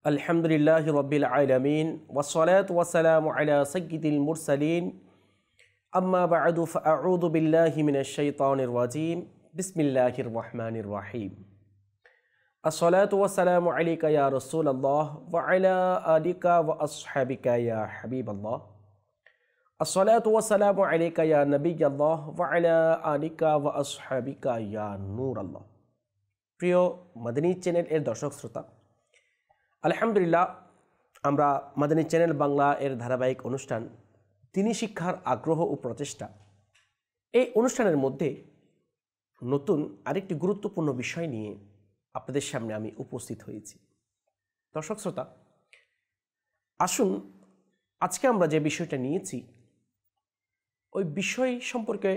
আলহামদুলিল্লাহি রাব্বিল আলামিন ওয়াসসালাতু ওয়াসসালামু আলা সাইয়্যিদিল মুরসালিন আম্মা বা'দু ফাআউযু বিল্লাহি মিনাশ শাইতানির রাজীম বিসমিল্লাহির রহমানির রহিম আসসালাতু ওয়াসসালামু আলাইকা ইয়া রাসূলাল্লাহ ওয়া আলা আলিকা ওয়া আসহাবিকা ইয়া হাবিবাল্লাহ আসসালাতু ওয়াসসালামু আলাইকা ইয়া নবিয়াল্লাহ ওয়া আলা আলিকা ওয়া আসহাবিকা ইয়া নূরাল্লাহ। প্রিয় মাদানী চ্যানেল এর দর্শক শ্রোতা, আলহামদুলিল্লাহ আমরা মাদানী চ্যানেল বাংলা এর ধারাবাহিক অনুষ্ঠান দিনী শিক্ষার আগ্রহ ও প্রচেষ্টা, এই অনুষ্ঠানের মধ্যে নতুন আরেকটি গুরুত্বপূর্ণ বিষয় নিয়ে আপনাদের সামনে আমি উপস্থিত হয়েছি। দর্শক শ্রোতা, আসুন আজকে আমরা যে বিষয়টা নিয়েছি ওই বিষয় সম্পর্কে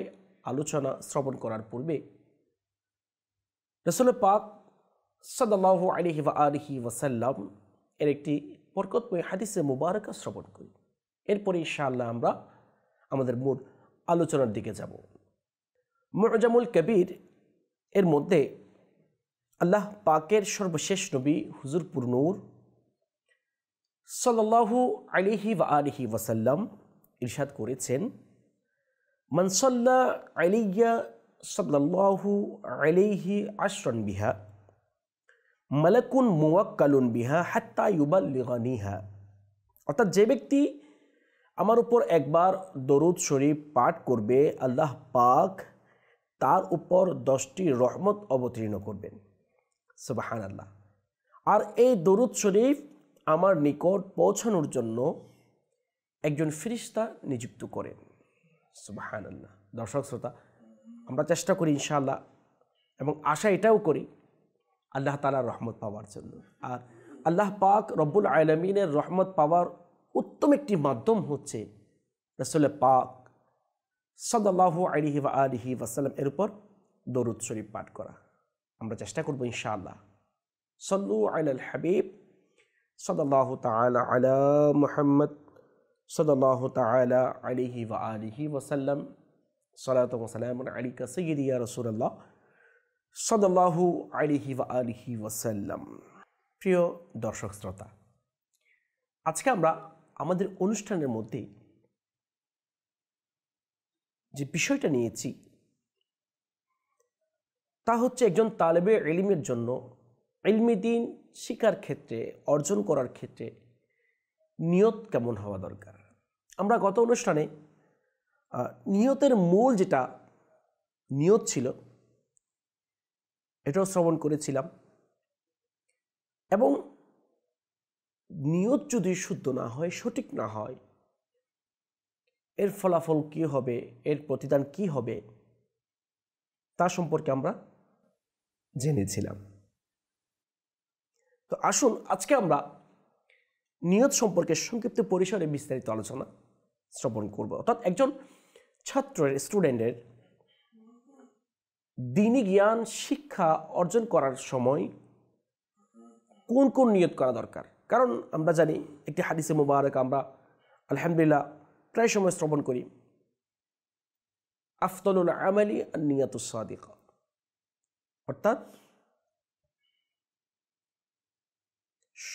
আলোচনা শ্রবণ করার পূর্বে রাসূল পাক সাল্লাল্লাহু আলাইহি ওয়া আলিহি ওয়াসাল্লাম এর একটি বরকতময় হাদিসে মুবারাকা শ্রবণ করি। এরপরে ইনশাআল্লাহ আমরা আমাদের মূল আলোচনার দিকে যাব। মুআজামুল কবির এর মধ্যে আল্লাহ পাকের সর্বশেষ নবী হুজুর পুরনূর সাল্লাল্লাহু আলাইহি ওয়া আলিহি ওয়াসাল্লাম ইরশাদ করেছেন, মান সাল্লা আলাইয়া সাল্লাল্লাহু আলাইহি আশরান বিহা মালাকুন মুওয়াক্কালুন বিহা হাত্তা ইউবাল্লিগানিহা। অর্থাৎ যে ব্যক্তি আমার উপর একবার দরুদ শরীফ পাঠ করবে, আল্লাহ পাক তার উপর 10টি রহমত অবতীর্ণ করবেন। সুবহানাল্লাহ। আর এই দরুদ শরীফ আমার নিকট পৌঁছানোর জন্য একজন ফেরেশতা নিযুক্ত করেন। সুবহানাল্লাহ। দর্শক শ্রোতা, আমরা চেষ্টা করি ইনশাআল্লাহ এবং আশা এটাও করি আল্লাহ তাআলার রহমত পাওয়ার জন্য। আর আল্লাহ পাক রব্বুল আলামিনের রহমত পাওয়ার উত্তম একটি মাধ্যম হচ্ছে রাসূল পাক সাল্লাল্লাহু আলাইহি ওয়া আলিহি ওয়াসাল্লাম এর উপর দরুদ শরীফ পাঠ করা। আমরা চেষ্টা করব ইনশাআল্লাহ। সাল্লু আলাল হাবিব সাল্লাল্লাহু তাআলা আলা মুহাম্মদ সাল্লাল্লাহু তাআলা আলাইহি ওয়া আলিহি ওয়াসাল্লাম। সালাতু ওয়া সালামুন আলাইকা সাইয়্যিদি ইয়া রাসূলুল্লাহ সাল্লাল্লাহু আলাইহি ওয়া আলিহি ওয়াসাল্লাম। প্রিয় দর্শক শ্রোতা, আজকে আমরা আমাদের অনুষ্ঠানের মধ্যে যে বিষয়টা নিয়েছি তা হচ্ছে একজন তালেবে ইলমের জন্য ইলমি দ্বীন শিক্ষার ক্ষেত্রে, অর্জন করার ক্ষেত্রে নিয়ত কেমন হওয়া দরকার। আমরা গত অনুষ্ঠানে নিয়তের মূল যেটা নিয়ত ছিল এটাও শ্রবণ করেছিলাম, এবং নিয়ত যদি শুদ্ধ না হয়, সঠিক না হয়, এর ফলাফল কি হবে, এর প্রতিদান কি হবে তা সম্পর্কে আমরা জেনেছিলাম। তো আসুন আজকে আমরা নিয়ত সম্পর্কে সংক্ষিপ্ত পরিসরে বিস্তারিত আলোচনা শ্রবণ করব। অর্থাৎ একজন ছাত্রের, স্টুডেন্টের দ্বীনি জ্ঞান শিক্ষা অর্জন করার সময় কোন কোন নিয়ত করা দরকার। কারণ আমরা জানি একটি হাদিসে মুবারক আমরা আলহামদুলিল্লাহ প্রায় সময় শ্রবণ করি, আফদলুল আমালি আন-নিয়াতুস সাদিকা। অর্থাৎ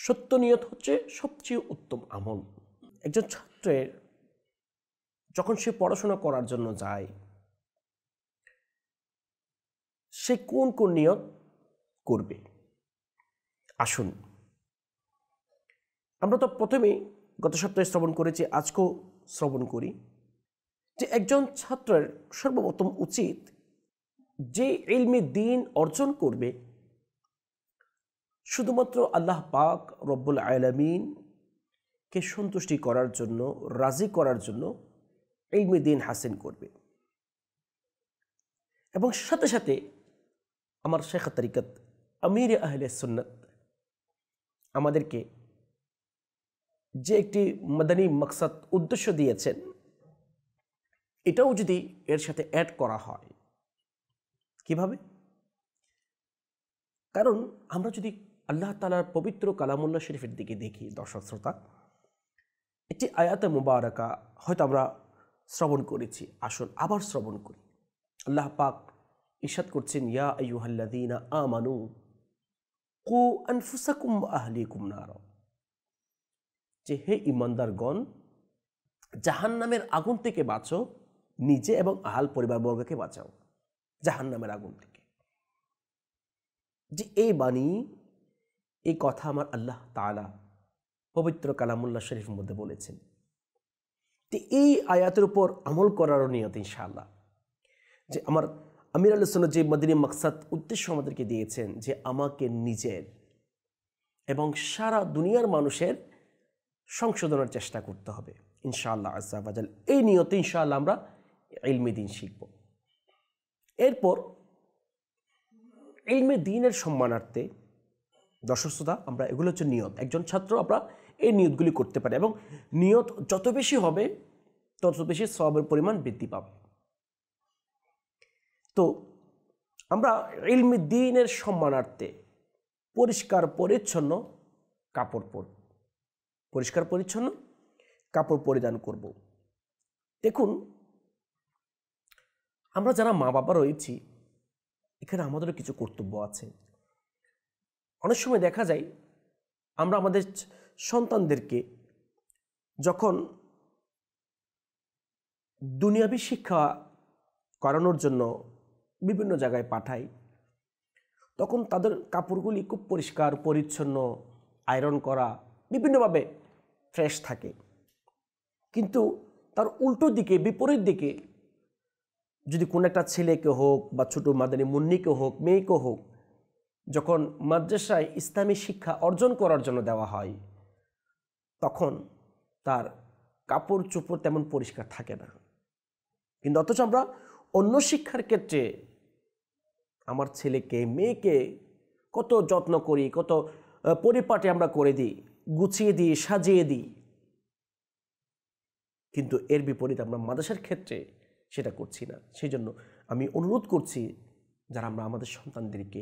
সত্য নিয়ত হচ্ছে সবচেয়ে উত্তম আমল। একজন ছাত্রের যখন সে পড়াশোনা করার জন্য যায়, সে কোন কোন নিয়ত করবে। আসুন আমরা তো প্রথমেই গত সপ্তাহে শ্রবণ করেছি, আজকেও শ্রবণ করি যে একজন ছাত্রের সর্বপ্রথম উচিত যে ইলমে দ্বীন অর্জন করবে শুধুমাত্র আল্লাহ পাক রব্বুল আলামিনকে সন্তুষ্টি করার জন্য, রাজি করার জন্য ইলমে দ্বীন হাসিল করবে। এবং সাথে সাথে আমার শেখ তরিকত আমির আহলে সুন্নাত আমাদেরকে যে একটি মাদানী মাকসাদ উদ্দেশ্য দিয়েছেন, এটাও যদি এর সাথে অ্যাড করা হয়। কিভাবে? কারণ আমরা যদি আল্লাহ তাআলার পবিত্র কালামুল্লাহ শরীফের দিকে দেখি দর্শক শ্রোতা, একটি আয়াতে মুবারাকা হয়তো আমরা শ্রবণ করেছি, আসুন আবার শ্রবণ করি। আল্লাহ পাক ইরশাদ করছেন, ইয়া আইয়ুহাল্লাযীনা আমানু কু আনফুসাকুম ওয়া আহলিকুম নারা। যে হে ঈমানদারগণ, জাহান্নামের আগুন থেকে বাঁচো, নিজে এবং আহাল পরিবারবর্গকে বাঁচাও জাহান্নামের আগুন থেকে। যে এই বাণী, এই কথা আমার আল্লাহ তাআলা পবিত্র কালামুল্লাহ শরীফের মধ্যে বলেছেন। তো এই আয়াতের উপর আমল করারও নিয়ত ইনশাআল্লাহ, যে আমার আমির আহলে সুন্নাত যে মদিনী মাকসাদ উদ্দেশ্য আমাদেরকে দিয়েছেন, যে আমাকে নিজের এবং সারা দুনিয়ার মানুষের সংশোধনের চেষ্টা করতে হবে ইনশাআল্লাহ আজ্জা ওয়া জাল। এই নিয়তে ইনশাআল্লাহ আমরা ইলমে দ্বীন শিখব। এরপর ইলমে দ্বীনের সম্মানার্থে দর্শক শ্রোতা, আমরা এগুলো হচ্ছে নিয়ত। একজন ছাত্র আমরা এই নিয়তগুলি করতে পারি, এবং নিয়ত যত বেশি হবে তত বেশি সওয়াবের পরিমাণ বৃদ্ধি পাবে। তো আমরা ইলমে দ্বীনের সম্মানার্থে পরিষ্কার পরিচ্ছন্ন কাপড় পরব, পরিষ্কার পরিচ্ছন্ন কাপড় পরিধান করব। দেখুন, আমরা যারা মা বাবা রয়েছি, এখানে আমাদেরও কিছু কর্তব্য আছে। অনেক সময় দেখা যায় আমরা আমাদের সন্তানদেরকে যখন দুনিয়াবী শিক্ষা করানোর জন্য বিভিন্ন জায়গায় পাঠাই, তখন তাদের কাপড়গুলি খুব পরিষ্কার পরিচ্ছন্ন, আয়রন করা, বিভিন্নভাবে ফ্রেশ থাকে। কিন্তু তার উল্টো দিকে, বিপরীত দিকে যদি কোনো একটা ছেলেকে হোক বা ছোটো মাদানী মুন্নিকে হোক, মেয়েকে হোক, যখন মাদ্রাসায় ইসলামী শিক্ষা অর্জন করার জন্য দেওয়া হয়, তখন তার কাপড় চোপড় তেমন পরিষ্কার থাকে না। কিন্তু অথচ আমরা অন্য শিক্ষার ক্ষেত্রে আমার ছেলেকে মেয়েকে কত যত্ন করি, কত পরিপাটি আমরা করে দিই, গুছিয়ে দিই, সাজিয়ে দিই। কিন্তু এর বিপরীতে আমরা মাদ্রাসার ক্ষেত্রে সেটা করছি না। সেই জন্য আমি অনুরোধ করছি, যারা আমরা আমাদের সন্তানদেরকে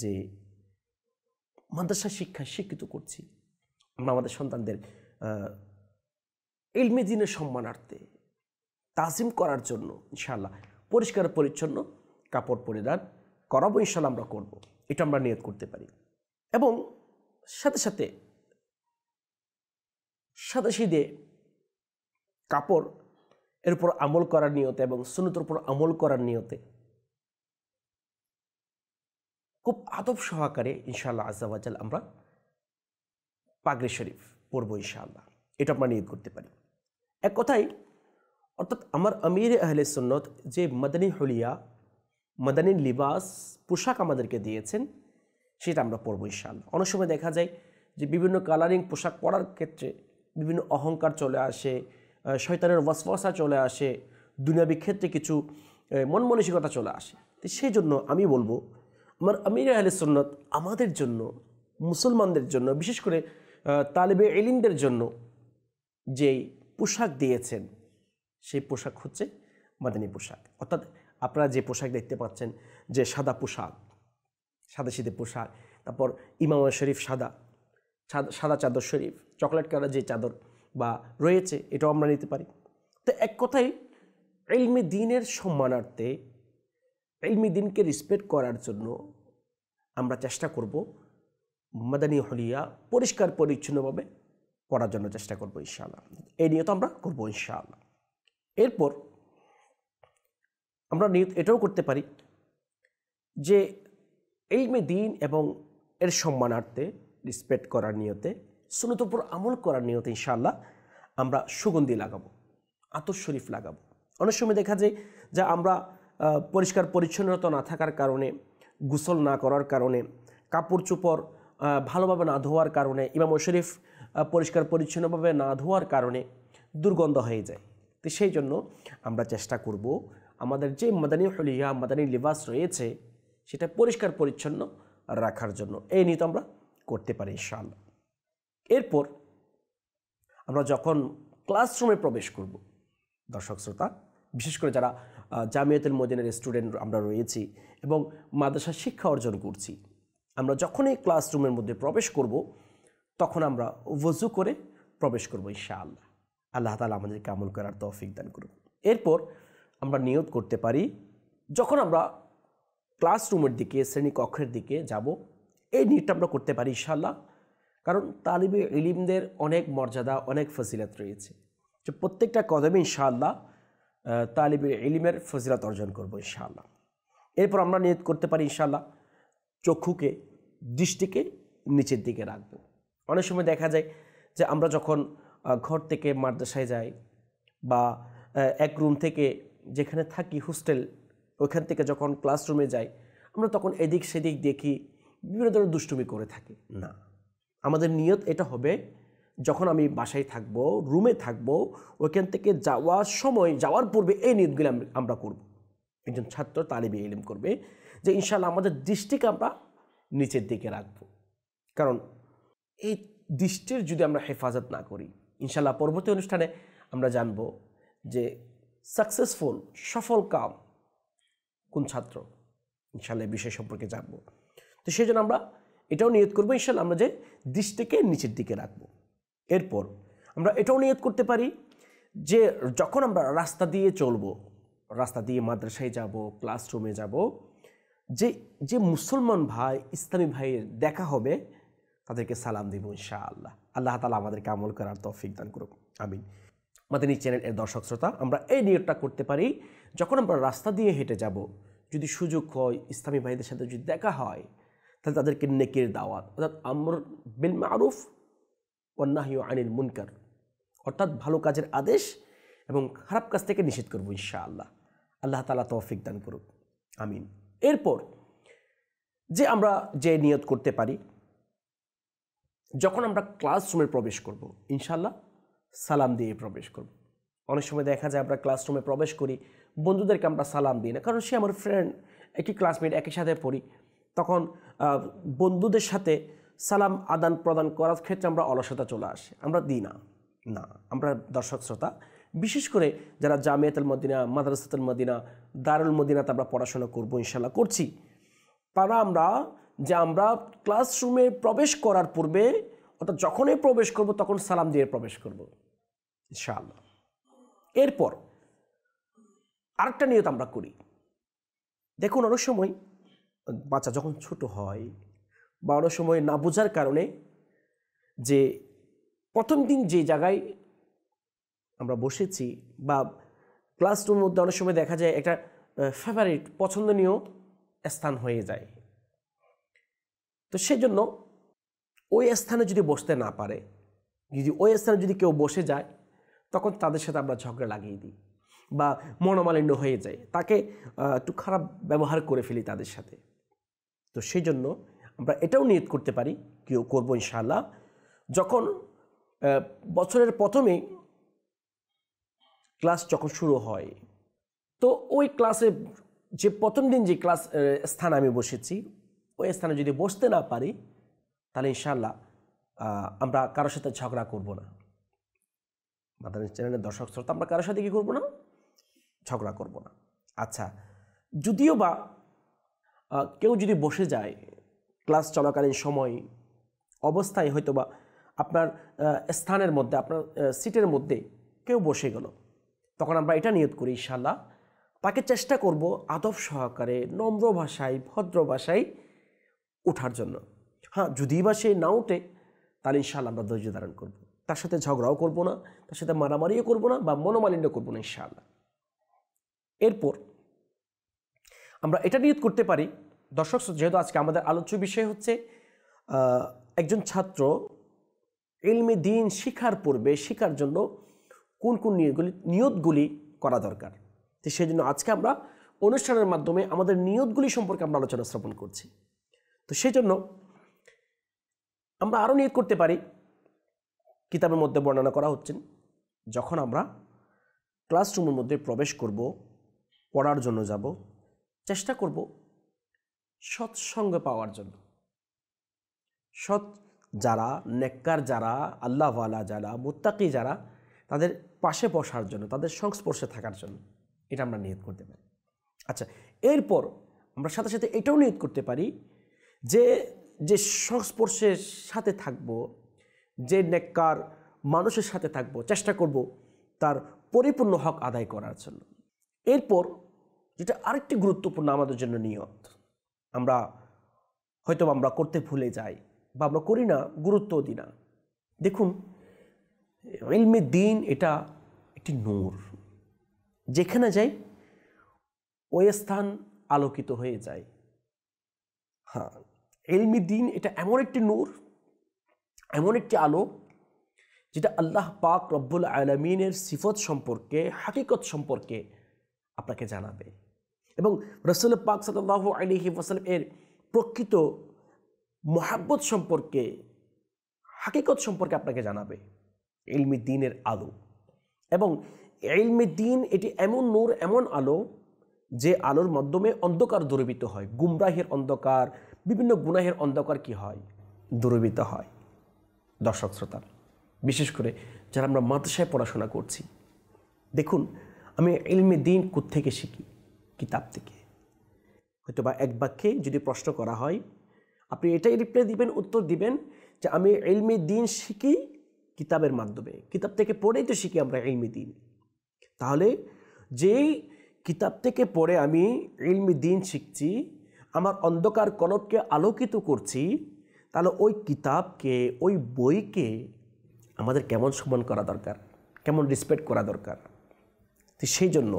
যে মাদ্রাসা শিক্ষায় শিক্ষিত করছি, আমরা আমাদের সন্তানদের ইলমে দ্বীনের সম্মানার্থে তাজিম করার জন্য ইনশাআল্লাহ পরিষ্কার পরিচ্ছন্ন কাপড় পরিধান করাবো, ইনশাআল্লাহ আমরা করব। এটা আমরা নিয়ত করতে পারি। এবং সাথে সাথে সাদাসিধে কাপড় এর উপর আমল করার নিয়তে এবং সুন্নতের উপর আমল করার নিয়তে খুব আদব সহকারে ইনশাআল্লাহ আজ্জা ওয়া জাল আমরা পাগড়ি শরীফ পরব ইনশাআল্লাহ। এটা আমরা নিয়ত করতে পারি। এক কথায়, অর্থাৎ আমার আমির আহলে সুন্নত যে মাদানী হুলিয়া, মাদানী লিবাস, পোশাক আমাদেরকে দিয়েছেন, সেটা আমরা পরব ইনশাআল্লাহ। অনেক সময় দেখা যায় যে বিভিন্ন কালারিং পোশাক পরার ক্ষেত্রে বিভিন্ন অহংকার চলে আসে, শয়তানের ওয়াসওয়াসা চলে আসে, দুনিয়াবী ক্ষেত্রে কিছু মন মানসিকতা চলে আসে। তো সেই জন্য আমি বলবো, আমার আমির আহলে সুন্নত আমাদের জন্য, মুসলমানদের জন্য, বিশেষ করে তালেবে ইলমদের জন্য যেই পোশাক দিয়েছেন, সেই পোশাক হচ্ছে মাদানী পোশাক। অর্থাৎ আপনারা যে পোশাক দেখতে পাচ্ছেন, যে সাদা পোশাক, সাদা সিধে পোশাক, তারপর ইমাম শরীফ সাদা চাদর শরীফ, চকলেট কালার যে চাদর বা রয়েছে, এটাও আমরা নিতে পারি। তো এক কথায়, ইলমে দ্বীনের সম্মানার্থে, ইলমে দ্বীনকে রেসপেক্ট করার জন্য আমরা চেষ্টা করব মাদানী হুলিয়া পরিষ্কার পরিচ্ছন্নভাবে পড়ার জন্য চেষ্টা করব ইনশাআল্লাহ। এই নিয়ত আমরা করব ইনশাআল্লাহ। এরপর আমরা নিয়ত এটাও করতে পারি যে ইলমে দ্বীন এবং এর সম্মানার্থে, রেসপেক্ট করার নিয়তে, সুন্নতের উপর আমল করার নিয়তে ইনশাআল্লাহ আমরা সুগন্ধি লাগাবো, আতর শরীফ লাগাবো। অনেক সময় দেখা যায় যে আমরা পরিষ্কার পরিচ্ছন্নতা না থাকার কারণে, গোসল না করার কারণে, কাপড় চোপড় ভালোভাবে না ধোয়ার কারণে, ইমাম শরীফ পরিষ্কার পরিচ্ছন্নভাবে না ধোয়ার কারণে দুর্গন্ধ হয়ে যায়। তো সেই জন্য আমরা চেষ্টা করব আমাদের যে মাদানী হুলিয়া, মাদানী লিবাস রয়েছে, সেটা পরিষ্কার পরিচ্ছন্ন রাখার জন্য। এই নিয়ত আমরা করতে পারি ইনশাআল্লাহ। এরপর আমরা যখন ক্লাসরুমে প্রবেশ করব, দর্শক শ্রোতা, বিশেষ করে যারা জামিয়াতুল মদিনার স্টুডেন্ট আমরা রয়েছি এবং মাদ্রাসা শিক্ষা অর্জন করছি, আমরা যখনই ক্লাসরুমের মধ্যে প্রবেশ করব, তখন আমরা ওযু করে প্রবেশ করব ইনশাআল্লাহ। আল্লাহ তাআলা আমাদেরকে আমল করার তৌফিক দান করুন। এরপর আমরা নিয়ত করতে পারি, যখন আমরা ক্লাসরুমের দিকে, শ্রেণীকক্ষের দিকে যাব, এই নিয়তটা আমরা করতে পারি ইনশাআল্লাহ, কারণ তালিবে ইলমদের অনেক মর্যাদা, অনেক ফজিলত রয়েছে, যে প্রত্যেকটা কদমে ইনশাআল্লাহ তালিবে ইলমের ফজিলত অর্জন করব ইনশাআল্লাহ। এরপর আমরা নিয়ত করতে পারি ইনশাআল্লাহ চক্ষুকে, দৃষ্টিকে নিচের দিকে রাখব। অনেক সময় দেখা যায় যে আমরা যখন ঘর থেকে মাদ্রাসায় যাই বা এক রুম থেকে যেখানে থাকি হোস্টেল, ওইখান থেকে যখন ক্লাসরুমে যাই, আমরা তখন এদিক সেদিক দেখি, বিভিন্ন ধরনের দুষ্টুমি করে থাকি। না, আমাদের নিয়ত এটা হবে, যখন আমি বাসায় থাকবো, রুমে থাকবো, ওইখান থেকে যাওয়ার সময়, যাওয়ার পূর্বে এই নিয়তগুলো আমরা করব। একজন ছাত্র তালিবে ইলম করবে যে ইনশাআল্লাহ আমাদের দৃষ্টিকে আমরা নিচের দিকে রাখব। কারণ এই দৃষ্টির যদি আমরা হেফাজত না করি, ইনশাআল্লাহ পরবর্তী অনুষ্ঠানে আমরা জানব যে সাকসেসফুল, সফল কাম কোন ছাত্র, ইনশাআল্লাহ এই বিষয় সম্পর্কে জানব। তো সেই জন্য আমরা এটাও নিয়ত করবো ইনশাআল্লাহ আমরা যে দৃষ্টিকে নিচের দিকে রাখব। এরপর আমরা এটাও নিয়ত করতে পারি যে যখন আমরা রাস্তা দিয়ে চলবো, রাস্তা দিয়ে মাদ্রাসায় যাব, ক্লাসরুমে যাব, যে যে মুসলমান ভাই, ইসলামী ভাইয়ের দেখা হবে, তাদেরকে সালাম দিব ইনশাআল্লাহ। আল্লাহ তাআলা আমাদেরকে আমল করার তৌফিক দান করুক, আমিন। আমাদের এই চ্যানেলের দর্শক শ্রোতা, আমরা এই নিয়তটা করতে পারি, যখন আমরা রাস্তা দিয়ে হেঁটে যাব, যদি সুযোগ হয়, ইসলামী ভাইদের সাথে যদি দেখা হয়, তাহলে তাদেরকে নেকির দাওয়াত, অর্থাৎ আমর বিল মারুফ ওয়ান নাহয়ু আনিল মুনকার, অর্থাৎ ভালো কাজের আদেশ এবং খারাপ কাজ থেকে নিষেধ করব ইনশাআল্লাহ। আল্লাহ তাআলা তৌফিক দান করুক, আমিন। এরপর যে আমরা যে নিয়ত করতে পারি, যখন আমরা ক্লাসরুমে প্রবেশ করব, ইনশাআল্লাহ সালাম দিয়ে প্রবেশ করব। অনেক সময় দেখা যায় আমরা ক্লাসরুমে প্রবেশ করি, বন্ধুদেরকে আমরা সালাম দিই না, কারণ সে আমার ফ্রেন্ড, একই ক্লাসমেট, একই সাথে পড়ি। তখন বন্ধুদের সাথে সালাম আদান প্রদান করার ক্ষেত্রে আমরা অলসতা চলে আসে, আমরা দিই না। না, আমরা দর্শক শ্রোতা, বিশেষ করে যারা জামিয়াতুল মদিনা, মাদ্রাসাতুল মদিনা, দারুল মদিনাতে আমরা পড়াশোনা করব, ইনশাআল্লাহ করছি, তারা আমরা ক্লাসরুমে প্রবেশ করার পূর্বে, অর্থাৎ যখনই প্রবেশ করব তখন সালাম দিয়ে প্রবেশ করব ইনশাআল্লাহ। এরপর আরেকটা নিয়ত আমরা করি। দেখুন, অনেক সময় বাচ্চা যখন ছোট হয় বা অনেক সময় না বোঝার কারণে, যে প্রথম দিন যে জায়গায় আমরা বসেছি বা ক্লাসরুমের মধ্যে অনেক সময় দেখা যায় একটা ফেভারিট, পছন্দনীয় স্থান হয়ে যায়। তো সেজন্য ওই স্থানে যদি বসতে না পারে, যদি ওই স্থানে যদি কেউ বসে যায়, তখন তাদের সাথে আমরা ঝগড়া লাগিয়ে দিই বা মনোমালিন্য হয়ে যায়, তাকে একটু খারাপ ব্যবহার করে ফেলি তাদের সাথে। তো সেই জন্য আমরা এটাও নিয়ত করতে পারি, কেউ করবো ইনশাআল্লাহ, যখন বছরের প্রথমে ক্লাস যখন শুরু হয়, তো ওই ক্লাসে যে প্রথম দিন যে ক্লাস স্থানে আমি বসেছি, ওই স্থানে যদি বসতে না পারি, তাহলে ইনশাআল্লাহ আমরা কারোর সাথে ঝগড়া করব না। আমাদের চ্যানেলের দর্শক শ্রোতা, আমরা কারোর সাথে কি করব না? ঝগড়া করব না। আচ্ছা, যদিও বা কেউ যদি বসে যায় ক্লাস চলাকালীন সময় অবস্থায়, হয়তো বা আপনার স্থানের মধ্যে, আপনার সিটের মধ্যে কেউ বসে গেল, তখন আমরা এটা নিয়ত করি ইনশাআল্লাহ তাকে চেষ্টা করব আদব সহকারে, নম্র ভাষায়, ভদ্র ভাষায় ওঠার জন্য। হ্যাঁ, যদি বা সে না ওঠে, তাহলে ইনশাআল্লাহ আমরা ধৈর্য ধারণ করব, তার সাথে ঝগড়াও করব না, তার সাথে মারামারিও করব না বা মনোমালিন্য করব না ইনশাআল্লাহ। এরপর আমরা এটা নিয়ত করতে পারি, দর্শক, যেহেতু আজকে আমাদের আলোচ্য বিষয় হচ্ছে একজন ছাত্র ইলমে দ্বীন শিখার পূর্বে, শিখার জন্য কোন কোন নিয়তগুলি করা দরকার। তো সেই জন্য আজকে আমরা অনুষ্ঠানের মাধ্যমে আমাদের নিয়তগুলি সম্পর্কে আমরা আলোচনা স্থাপন করছি। তো সেই জন্য আমরা আরও নিয়ত করতে পারি, কিতাবের মধ্যে বর্ণনা করা হচ্ছে, যখন আমরা ক্লাসরুমের মধ্যে প্রবেশ করব, পড়ার জন্য যাব, চেষ্টা করব সৎসঙ্গ পাওয়ার জন্য। সৎ যারা, নেককার যারা, আল্লাহওয়ালা যারা, মুত্তাকি যারা, তাদের পাশে বসার জন্য, তাদের সংস্পর্শে থাকার জন্য এটা আমরা নিয়ত করতে পারি। আচ্ছা, এরপর আমরা সাথে সাথে এটাও নিয়ত করতে পারি যে যে সংস্পর্শের সাথে থাকব, যে নেককার মানুষের সাথে থাকব, চেষ্টা করব তার পরিপূর্ণ হক আদায় করার জন্য। এরপর যেটা আরেকটি গুরুত্বপূর্ণ আমাদের জন্য নিয়ত, আমরা হয়তো আমরা করতে ভুলে যাই, বা আমরা করি না, গুরুত্বও দিই না। দেখুন, ইলমে দ্বীন এটা একটি নূর, যেখানে যাই ওই স্থান আলোকিত হয়ে যায়। হ্যাঁ, ইলমে দ্বীন এটা এমন একটি নূর, এমন একটি আলো, যেটা আল্লাহ পাক রব্বুল আলামিনের সিফত সম্পর্কে, হাকিকত সম্পর্কে আপনাকে জানাবে, এবং রাসূল পাক সাল্লাল্লাহু আলাইহি ওয়াসাল্লাম এর প্রকৃত মুহাব্বত সম্পর্কে, হাকিকত সম্পর্কে আপনাকে জানাবে ইলমে দ্বীনের আলো। এবং ইলমে দ্বীন এটি এমন নূর, এমন আলো, যে আলোর মাধ্যমে অন্ধকার দূরীভূত হয়, গুমরাহের অন্ধকার, বিভিন্ন গুনাহের অন্ধকার কি হয়, দূরীভূত হয়। দর্শক শ্রোতা, বিশেষ করে যারা আমরা মাদ্রাসায় পড়াশোনা করছি, দেখুন, আমি ইলমে দ্বীন কোত্থেকে শিখি? কিতাব থেকে। হয়তো বা এক বাক্যে যদি প্রশ্ন করা হয়, আপনি এটাই রিপ্লাই দিবেন, উত্তর দিবেন যে আমি ইলমে দ্বীন শিখি কিতাবের মাধ্যমে, কিতাব থেকে পড়েই তো শিখি আমরা ইলমে দ্বীন। তাহলে যেই কিতাব থেকে পড়ে আমি ইলমে দ্বীন শিখছি, আমার অন্ধকার কলবকে আলোকিত করছি, তাহলে ওই কিতাবকে, ওই বইকে আমাদের কেমন সম্মান করা দরকার, কেমন রেসপেক্ট করা দরকার। তো সেই জন্য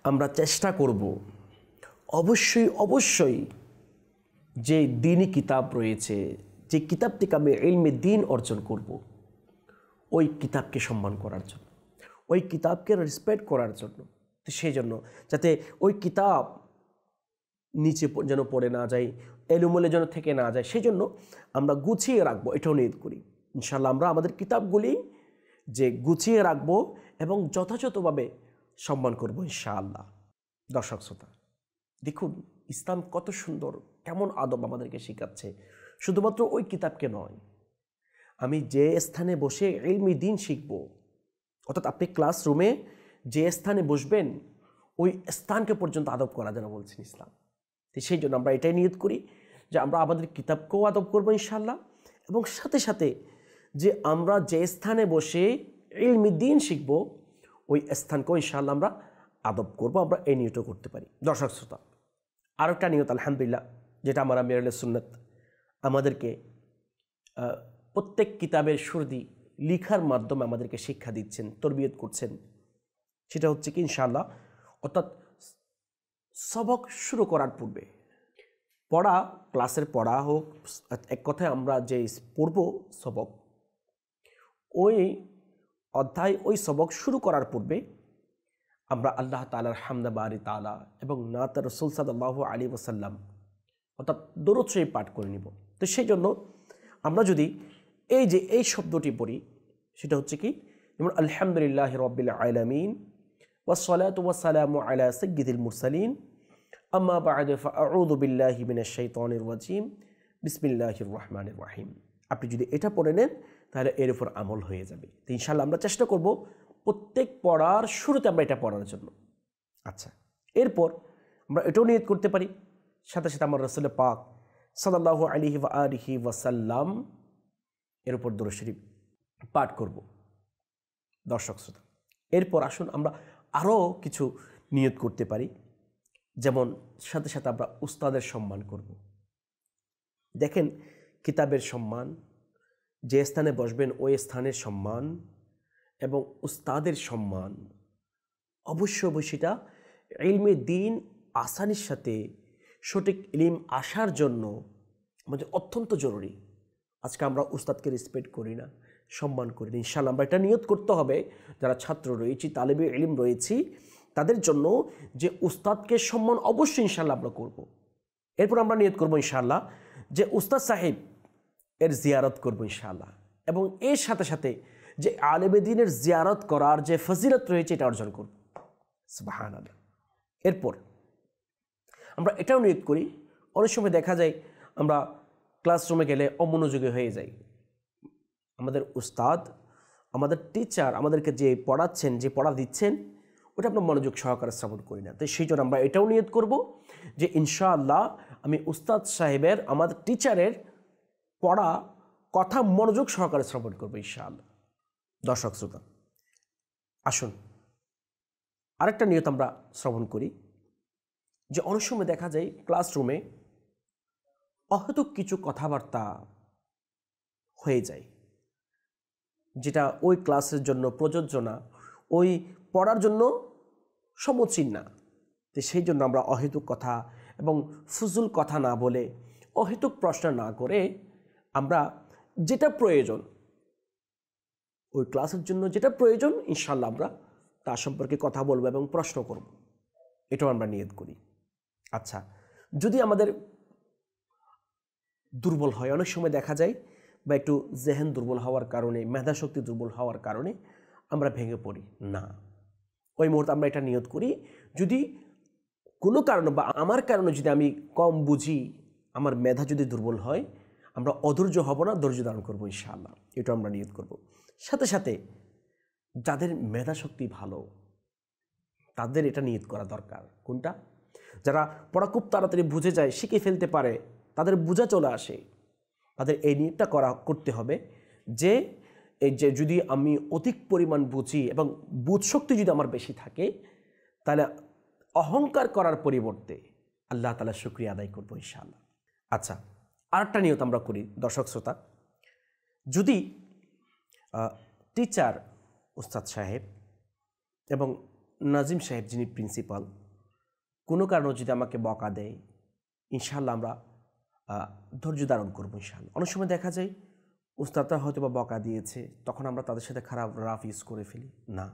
আমরা চেষ্টা করব অবশ্যই অবশ্যই যে দ্বীনি কিতাব রয়েছে, যে কিতাব থেকে আমি ইলমে দ্বীন অর্জন করব, ওই কিতাবকে সম্মান করার জন্য, ওই কিতাবকে রেসপেক্ট করার জন্য। তো সেই জন্য যাতে ওই কিতাব নিচে যেন পড়ে না যায়, এলোমেলো যেন থেকে না যায়, সেই জন্য আমরা গুছিয়ে রাখবো, এটাও নিয়ত করি। ইনশাআল্লাহ আমরা আমাদের কিতাবগুলি যে গুছিয়ে রাখবো এবং যথাযথভাবে সম্মান করব ইনশাআল্লাহ। দর্শক শ্রোতা, দেখুন ইসলাম কত সুন্দর, কেমন আদব আমাদেরকে শেখাচ্ছে। শুধুমাত্র ওই কিতাবকে নয়, আমি যে স্থানে বসে ইলমি দ্বীন শিখব, অর্থাৎ আপনি ক্লাসরুমে যে স্থানে বসবেন, ওই স্থানকে পর্যন্ত আদব করা যেন বলছেন ইসলাম। তো সেই জন্য আমরা এটাই নিয়ত করি যে আমরা আমাদের কিতাবকেও আদব করবো ইনশাআল্লাহ, এবং সাথে সাথে যে আমরা যে স্থানে বসে ইলমি দ্বীন শিখব, ওই স্থানকেও ইনশাআল্লাহ আমরা আদব করব। আমরা এই নিয়তও করতে পারি। দর্শক শ্রোতা, আর একটা নিয়ত আলহামদুলিল্লাহ, যেটা আমার আমির আহলে সুন্নাত আমাদেরকে প্রত্যেক কিতাবের শুরুতে লিখার মাধ্যমে আমাদেরকে শিক্ষা দিচ্ছেন, তরবিয়ত করছেন, সেটা হচ্ছে কি ইনশাআল্লাহ, অর্থাৎ সবক শুরু করার পূর্বে পড়া, ক্লাসের পড়া হোক, এক কথায় আমরা যে পড়ব সবক, ওই অধ্যায়, ওই সবক শুরু করার পূর্বে আমরা আল্লাহ তাআলার হামদ বারি তাআলা এবং নাত রাসূল সাল্লাল্লাহু আলাইহি ওয়াসাল্লাম অর্থাৎ দরুদ শরীফ পাঠ করে নিব। তো সেই জন্য আমরা যদি এই যে এই শব্দটি পড়ি, সেটা হচ্ছে কি, যেমন আলহামদুলিল্লাহি রাব্বিল আলামিন ওয়াসসালাতু ওয়াসসালামু আলা সাইয়্যিদিল মুরসালিন আম্মা বা'দু ফাআউযু বিল্লাহি মিনাশ শাইতানির রাজিম বিসমিল্লাহির রহমানির রহিম। আপনি যদি এটা পড়ে নেন, তাহলে এর উপর আমল হয়ে যাবে। তো ইনশাআল্লাহ আমরা চেষ্টা করব প্রত্যেক পড়ার শুরুতে আমরা এটা পড়ার জন্য। আচ্ছা, এরপর আমরা এটাও নিয়ত করতে পারি, সাথে সাথে আমার রাসূল পাক সাল্লাল্লাহু আলাইহি ওয়া আলিহি ওয়াসাল্লাম এর উপর দরুদ শরীফ পাঠ করব। দর্শক শ্রোতা, এরপর আসুন আমরা আরও কিছু নিয়ত করতে পারি, যেমন সাথে সাথে আমরা উস্তাদের সম্মান করব। দেখেন, কিতাবের সম্মান, যে স্থানে বসবেন ওই স্থানের সম্মান এবং উস্তাদের সম্মান, অবশ্যই সেটা ইলমে দ্বীন আসানির সাথে সঠিক ইলম আসার জন্য আমাদের অত্যন্ত জরুরি। আজকে আমরা উস্তাদকে রেসপেক্ট করি না, সম্মান করি না। ইনশাআল্লাহ আমরা এটা নিয়ত করতে হবে, যারা ছাত্র রয়েছি, তালেবে ইলম রয়েছি, তাদের জন্য যে উস্তাদকে সম্মান অবশ্যই ইনশাআল্লাহ আমরা করব। এরপর আমরা নিয়ত করব ইনশাআল্লাহ যে উস্তাদ সাহেব এর জিয়ারত করব ইনশাআল্লাহ, এবং এর সাথে সাথে যে আলেমে দ্বীনের জিয়ারত করার যে ফজিলত রয়েছে এটা অর্জন করব। সুবহানাল্লাহ। এরপর আমরা এটাও নিয়ত করি, অনেক সময় দেখা যায় আমরা ক্লাসরুমে গেলে অমনোযোগী হয়ে যাই। আমাদের উস্তাদ, আমাদের টিচার আমাদেরকে যে পড়াচ্ছেন, যে পড়া দিচ্ছেন, ওটা আমরা মনোযোগ সহকারে শ্রবণ করি না। তো সেই জন্য আমরা এটাও নিয়ত করব যে ইনশাআল্লাহ আমি উস্তাদ সাহেবের, আমাদের টিচারের পড়া কথা মনোযোগ সহকারে শ্রবণ করবো ইনশাআল্লাহ। দর্শক শ্রোতা, আসুন আরেকটা নিয়ত আমরা শ্রবণ করি, যে অনেক সময় দেখা যায় ক্লাসরুমে অহেতুক কিছু কথাবার্তা হয়ে যায়, যেটা ওই ক্লাসের জন্য প্রযোজ্য না, ওই পড়ার জন্য সমীচীন না। তো সেই জন্য আমরা অহেতুক কথা এবং ফুজুল কথা না বলে, অহেতুক প্রশ্ন না করে, আমরা যেটা প্রয়োজন, ওই ক্লাসের জন্য যেটা প্রয়োজন ইনশাআল্লাহ আমরা তার সম্পর্কে কথা বলবো এবং প্রশ্ন করব, এটাও আমরা নিয়ত করি। আচ্ছা, যদি আমাদের দুর্বল হয়, অনেক সময় দেখা যায় বা একটু জেহেন দুর্বল হওয়ার কারণে, মেধাশক্তি দুর্বল হওয়ার কারণে আমরা ভেঙে পড়ি না, ওই মুহূর্তে আমরা এটা নিয়ত করি, যদি কোনো কারণে বা আমার কারণে যদি আমি কম বুঝি, আমার মেধা যদি দুর্বল হয়, আমরা অধৈর্য হব না, ধৈর্য ধারণ করবো ইনশাআল্লাহ, এটা আমরা নিয়ত করব। সাথে সাথে যাদের মেধা শক্তি ভালো তাদের এটা নিয়ত করা দরকার। কোনটা? যারা পড়া খুব তাড়াতাড়ি বুঝে যায়, শিখে ফেলতে পারে, তাদের বোঝা চলে আসে, তাদের এই নিয়তটা করতে হবে যে এই যে যদি আমি অধিক পরিমাণ বুঝি এবং বুঝ শক্তি যদি আমার বেশি থাকে, তাহলে অহংকার করার পরিবর্তে আল্লাহ তাআলার শুকরিয়া আদায় করবো ইনশাআল্লাহ। আচ্ছা, আরেকটা নিয়ত আমরা করি দর্শক শ্রোতা, যদি টিচার উস্তাদ সাহেব এবং নাজিম সাহেব যিনি প্রিন্সিপাল কোনো কারণে যদি আমাকে বকা দেয়, ইনশাআল্লাহ আমরা ধৈর্য ধারণ করবো ইনশাআল্লাহ। অনেক সময় দেখা যায় উস্তাদরা হয়তো বা বকা দিয়েছে, তখন আমরা তাদের সাথে খারাপ রাফ ইউজ করে ফেলি। না,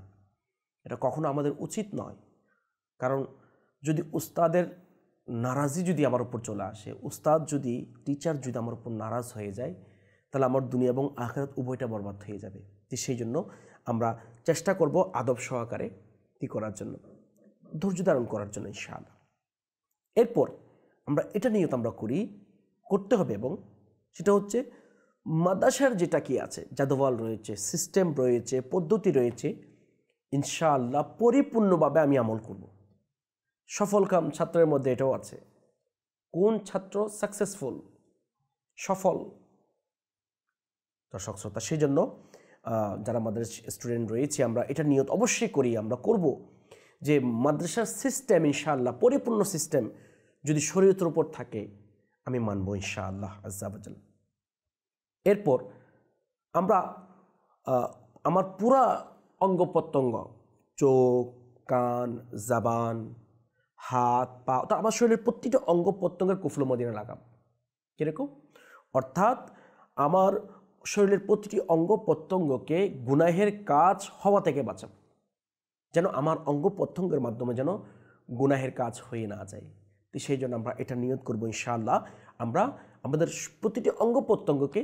এটা কখনো আমাদের উচিত নয়। কারণ যদি উস্তাদের নারাজি যদি আমার উপর চলে আসে, উস্তাদ যদি, টিচার যদি আমার উপর নারাজ হয়ে যায়, তাহলে আমার দুনিয়া এবং আখিরাত উভয়টা বরবাদ হয়ে যাবে। তো সেই জন্য আমরা চেষ্টা করব আদব সহকারে কী করার জন্য, ধৈর্য ধারণ করার জন্য ইনশাআল্লাহ। এরপর আমরা এটা নিয়ত আমরা করতে হবে, এবং সেটা হচ্ছে মাদ্রাসার যেটা কি আছে, জাদওয়াল রয়েছে, সিস্টেম রয়েছে, পদ্ধতি রয়েছে, ইনশাআল্লাহ পরিপূর্ণভাবে আমি আমল করব। সফলকাম ছাত্রের মধ্যে এটাও আছে। কোন ছাত্র সাকসেসফুল, সফল? দর্শক শ্রোতা, সেই জন্য যারা মাদ্রাসার স্টুডেন্ট রয়েছে, আমরা এটা নিয়ত অবশ্যই করি, আমরা করব যে মাদ্রাসার সিস্টেম ইনশাআল্লাহ পরিপূর্ণ সিস্টেম যদি শরীয়তের উপর থাকে আমি মানব ইনশাআল্লাহ আজ্জা ওয়াজাল। এরপর আমরা আমার পুরা অঙ্গ প্রত্যঙ্গ, চোখ, কান, জবান, হাত, পা, তো আমার শরীরের প্রতিটা অঙ্গ প্রত্যঙ্গের কুফল মদিনা লাগাম। কীরকম? অর্থাৎ আমার শরীরের প্রতিটি অঙ্গ প্রত্যঙ্গকে গুনাহের কাজ হওয়া থেকে বাঁচাবো, যেন আমার অঙ্গ প্রত্যঙ্গের মাধ্যমে যেন গুনাহের কাজ হয়ে না যায়। তো সেই জন্য আমরা এটা নিয়ত করবো ইনশাআল্লাহ, আমরা আমাদের প্রতিটি অঙ্গ প্রত্যঙ্গকে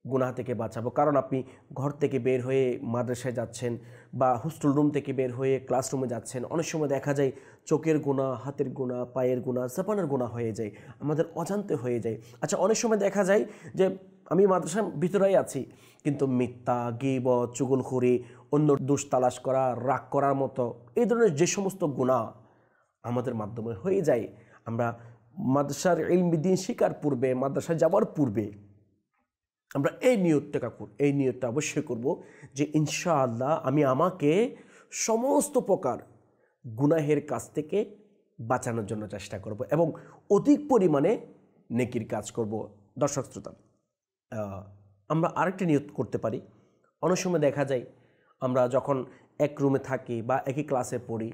গুনাহ থেকে বাঁচাবো। কারণ আপনি ঘর থেকে বের হয়ে মাদ্রাসায় যাচ্ছেন বা হোস্টেল রুম থেকে বের হয়ে ক্লাসরুমে যাচ্ছেন, অনেক সময় দেখা যায় চোখের গুনাহ, হাতের গুনাহ, পায়ের গুনাহ, জবানের গুনাহ হয়ে যায়, আমাদের অজান্তে হয়ে যায়। আচ্ছা, অনেক সময় দেখা যায় যে আমি মাদ্রাসার ভিতরেই আছি, কিন্তু মিথ্যা, গীবত, চুগলখড়ি, অন্য দোষ তালাশ করা, রাগ করার মতো এই ধরনের যে সমস্ত গুনাহ আমাদের মাধ্যমে হয়ে যায়, আমরা মাদ্রাসার ইলম দ্বীন শিকার পূর্বে, মাদ্রাসায় যাওয়ার পূর্বে আমরা এই নিয়তটা অবশ্যই করব যে ইনশাআল্লাহ আমি আমাকে সমস্ত প্রকার গুনাহের কাছ থেকে বাঁচানোর জন্য চেষ্টা করব এবং অধিক পরিমাণে নেকির কাজ করব। দর্শক শ্রোতা, আমরা আরেকটি নিয়ত করতে পারি। অনেক সময় দেখা যায় আমরা যখন এক রুমে থাকি বা একই ক্লাসে পড়ি,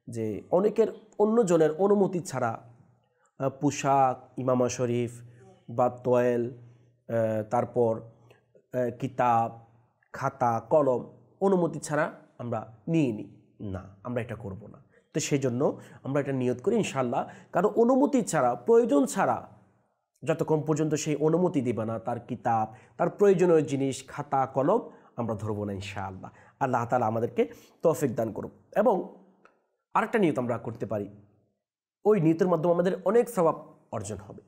যে অনেকের অন্যজনের অনুমতি ছাড়া পোশাক, ইমামা শরীফ বা তোয়েল, তারপর কিতাব, খাতা, কলম অনুমতি ছাড়া আমরা নিয়ে নিই না, আমরা এটা করব না। তো সেই জন্য আমরা এটা নিয়ত করি ইনশাআল্লাহ, কারণ অনুমতি ছাড়া, প্রয়োজন ছাড়া যতক্ষণ পর্যন্ত সেই অনুমতি দিবে না, তার কিতাব, তার প্রয়োজনীয় জিনিস, খাতা, কলম আমরা ধরব না ইনশাআল্লাহ। আল্লাহ তাআলা আমাদেরকে তৌফিক দান করুন। এবং আরেকটা নিয়ত আমরা করতে পারি, ওই নিয়তের মাধ্যমে আমাদের অনেক সওয়াব অর্জন হবে।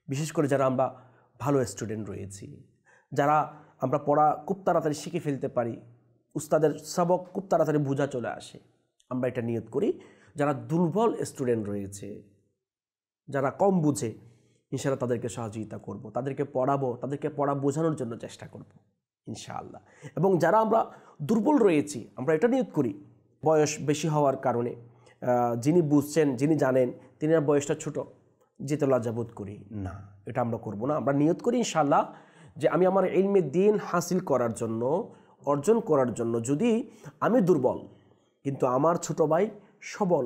বিশেষ করে যারা আমরা ভালো স্টুডেন্ট রয়েছি, যারা আমরা পড়া খুব তাড়াতাড়ি শিখে ফেলতে পারি, উস্তাদের সবক খুব তাড়াতাড়ি বোঝা চলে আসে, আমরা এটা নিয়ত করি। যারা দুর্বল স্টুডেন্ট রয়েছে, যারা কম বুঝে, ইনশাআল্লাহ তাদেরকে সহযোগিতা করব, তাদেরকে পড়াবো, তাদেরকে পড়া বোঝানোর জন্য চেষ্টা করব ইনশাআল্লাহ। এবং যারা আমরা দুর্বল রয়েছি, আমরা এটা নিয়ত করি, বয়স বেশি হওয়ার কারণে যিনি বুঝছেন, যিনি জানেন, তিনি বয়সটা ছোট, যেতে লজ্জাবোধ করি না, এটা আমরা করব না। আমরা নিয়ত করি ইনশাআল্লাহ যে আমি আমার ইলমে দ্বীন হাসিল করার জন্য, অর্জন করার জন্য, যদি আমি দুর্বল কিন্তু আমার ছোট ভাই সবল,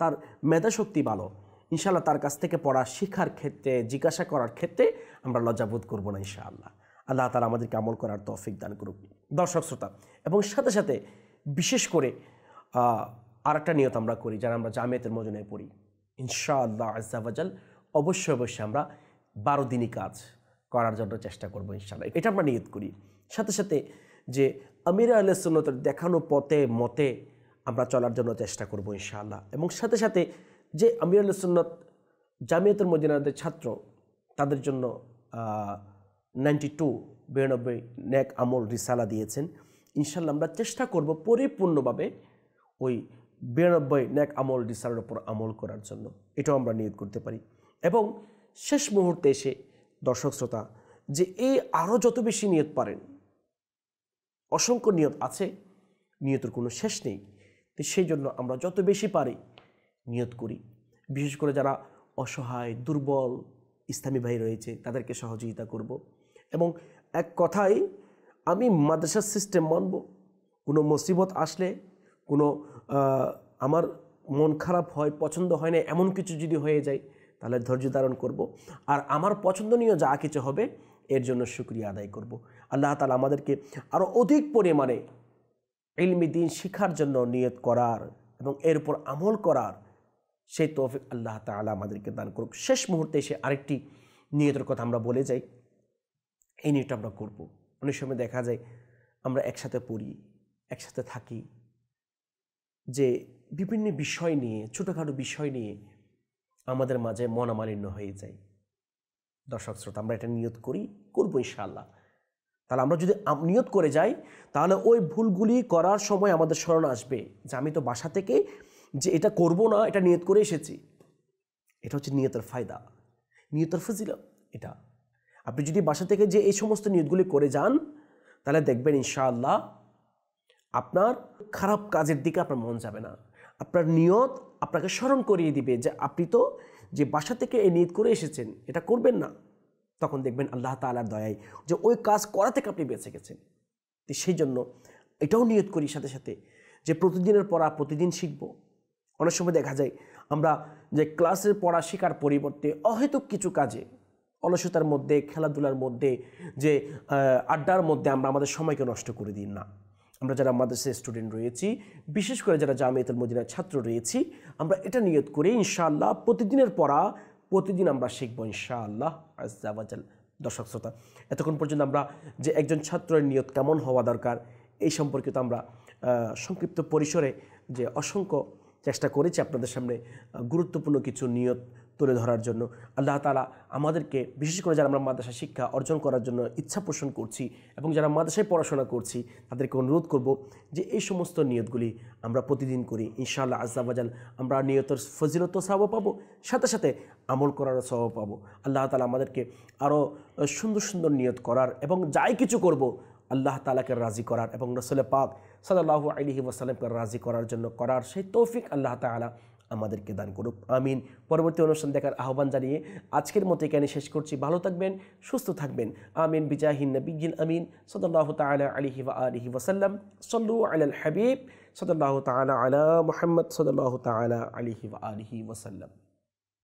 তার মেধাশক্তি ভালো, ইনশাআল্লাহ তার কাছ থেকে পড়া শেখার ক্ষেত্রে, জিজ্ঞাসা করার ক্ষেত্রে আমরা লজ্জাবোধ করব না ইনশাআল্লাহ। আল্লাহ তাআলা আমাদেরকে আমল করার তৌফিক দান করুক। দর্শক শ্রোতা, এবং সাথে সাথে বিশেষ করে আরেকটা নিয়ত আমরা করি যারা আমরা জামিয়াতুল মদিনায় পড়ি, ইনশাআল্লাহ আজ্জা ওয়াজাল অবশ্যই আমরা 12 দিনই কাজ করার জন্য চেষ্টা করব ইনশাআল্লাহ, এটা আমরা নিয়ত করি। সাথে সাথে যে আমির আহলে সুন্নতের দেখানো পথে মতে আমরা চলার জন্য চেষ্টা করব ইনশাআল্লাহ। এবং সাথে সাথে যে আমির আহলে সুন্নত জামিয়াতুল মদিনার ছাত্র, তাদের জন্য 92 নেক আমল রিসালা দিয়েছেন। ইনশাআল্লাহ আমরা চেষ্টা করব পরিপূর্ণভাবে ওই 92 নেক আমল রিসালার উপর আমল করার জন্য, এটাও আমরা নিয়ত করতে পারি। এবং শেষ মুহূর্তে এসে দর্শক শ্রোতা, যে এই আরও যত বেশি নিয়ত পারেন, অসংখ্য নিয়ত আছে, নিয়তের কোনো শেষ নেই, তো সেই জন্য আমরা যত বেশি পারি নিয়ত করি। বিশেষ করে যারা অসহায় দুর্বল ইসলামী ভাই রয়েছে তাদেরকে সহযোগিতা করব। এবং এক কথায় আমি মাদ্রাসার সিস্টেম মানব। কোনো মুসিবত আসলে, কোনো আমার মন খারাপ হয়, পছন্দ হয় না, এমন কিছু যদি হয়ে যায় তাহলে ধৈর্য ধারণ করব, আর আমার পছন্দনীয় যা কিছু হবে এর জন্য শুকরিয়া আদায় করব। আল্লাহ তাআলা আমাদেরকে আরও অধিক পরিমাণে ইলমি দ্বীন শিখার জন্য নিয়ত করার এবং এর উপর আমল করার সেই তৌফিক আল্লাহ তাআলা আমাদেরকে দান করুক। শেষ মুহূর্তে এসে আরেকটি নিয়তের কথা আমরা বলে যাই, এই নিয়তটা আমরা করব। অনেক সময় দেখা যায় আমরা একসাথে পড়ি, একসাথে থাকি, যে বিভিন্ন বিষয় নিয়ে, ছোটোখাটো বিষয় নিয়ে আমাদের মাঝে মনোমালিন্য হয়ে যায়। দর্শক শ্রোতা, আমরা এটা নিয়ত করবো ইনশাআল্লাহ। তাহলে আমরা যদি নিয়ত করে যাই তাহলে ওই ভুলগুলি করার সময় আমাদের স্মরণ আসবে যে আমি তো বাসা থেকে যে এটা করব না, এটা নিয়ত করে এসেছি। এটা হচ্ছে নিয়তের ফায়দা, নিয়তের ফজিলত। এটা আপনি যদি বাসা থেকে যে এই সমস্ত নিয়তগুলি করে যান তাহলে দেখবেন ইনশাআল্লাহ আপনার খারাপ কাজের দিকে আপনার মন যাবে না। আপনার নিয়ত আপনাকে স্মরণ করিয়ে দিবে যে আপনি তো যে বাসা থেকে এই নিয়ত করে এসেছেন, এটা করবেন না। তখন দেখবেন আল্লাহ তাআলার দয়ায় যে ওই কাজ করা থেকে আপনি বেঁচে গেছেন। তো সেই জন্য এটাও নিয়ত করি সাথে সাথে যে প্রতিদিনের পড়া প্রতিদিন শিখব। অনেক সময় দেখা যায় আমরা যে ক্লাসের পড়া শেখার পরিবর্তে অহেতুক কিছু কাজে, অলসতার মধ্যে, খেলাধুলার মধ্যে, যে আড্ডার মধ্যে আমরা আমাদের সময়কে নষ্ট করে দিই না। আমরা যারা মাদ্রাসার স্টুডেন্ট রয়েছি, বিশেষ করে যারা জামিয়াতুল মদিনার ছাত্র রয়েছি, আমরা এটা নিয়ত করি ইনশাআল্লাহ প্রতিদিনের পড়া প্রতিদিন আমরা শিখব ইনশাআল্লাহ আজ্জা ওয়াজাল। দর্শক শ্রোতা, এতক্ষণ পর্যন্ত আমরা যে একজন ছাত্রের নিয়ত কেমন হওয়া দরকার এই সম্পর্কিত আমরা সংক্ষিপ্ত পরিসরে যে অসংখ্য চেষ্টা করেছি আপনাদের সামনে গুরুত্বপূর্ণ কিছু নিয়ত তুলে ধরার জন্য। আল্লাহ তাআলা আমাদেরকে, বিশেষ করে যারা আমরা মাদ্রাসা শিক্ষা অর্জন করার জন্য ইচ্ছা পোষণ করছি এবং যারা মাদ্রাসায় পড়াশোনা করছি তাদেরকে অনুরোধ করব যে এই সমস্ত নিয়তগুলি আমরা প্রতিদিন করি ইনশাআল্লাহ আজ্জা ওয়াজাল। আমরা নিয়তের ফজিলত সওয়াব পাবো, সাথে সাথে আমল করারও সওয়াব পাবো। আল্লাহ তাআলা আমাদেরকে আরও সুন্দর সুন্দর নিয়ত করার এবং যাই কিছু করব আল্লাহ তাআলাকে রাজি করার এবং রাসূল পাক সাল্লাল্লাহু আলাইহি ওয়াসাল্লামকে রাজি করার জন্য করার সেই তৌফিক আল্লাহ তাআলা আমাদেরকে দান করুক, আমিন। পরবর্তী অনুষ্ঠান দেখার আহ্বান জানিয়ে আজকের মতো এখানে শেষ করছি। ভালো থাকবেন, সুস্থ থাকবেন, আমিন। বিজাহিন নবিয়্যিল আমিন সাল্লাল্লাহু তাআলা আলাইহি ওয়া আলিহি ওয়াসাল্লাম। সাল্লু আলাল হাবিব সাল্লাল্লাহু তাআলা আলা মুহাম্মদ সাল্লাল্লাহু তাআলা আলাইহি ওয়া আলিহি ওয়াসাল্লাম।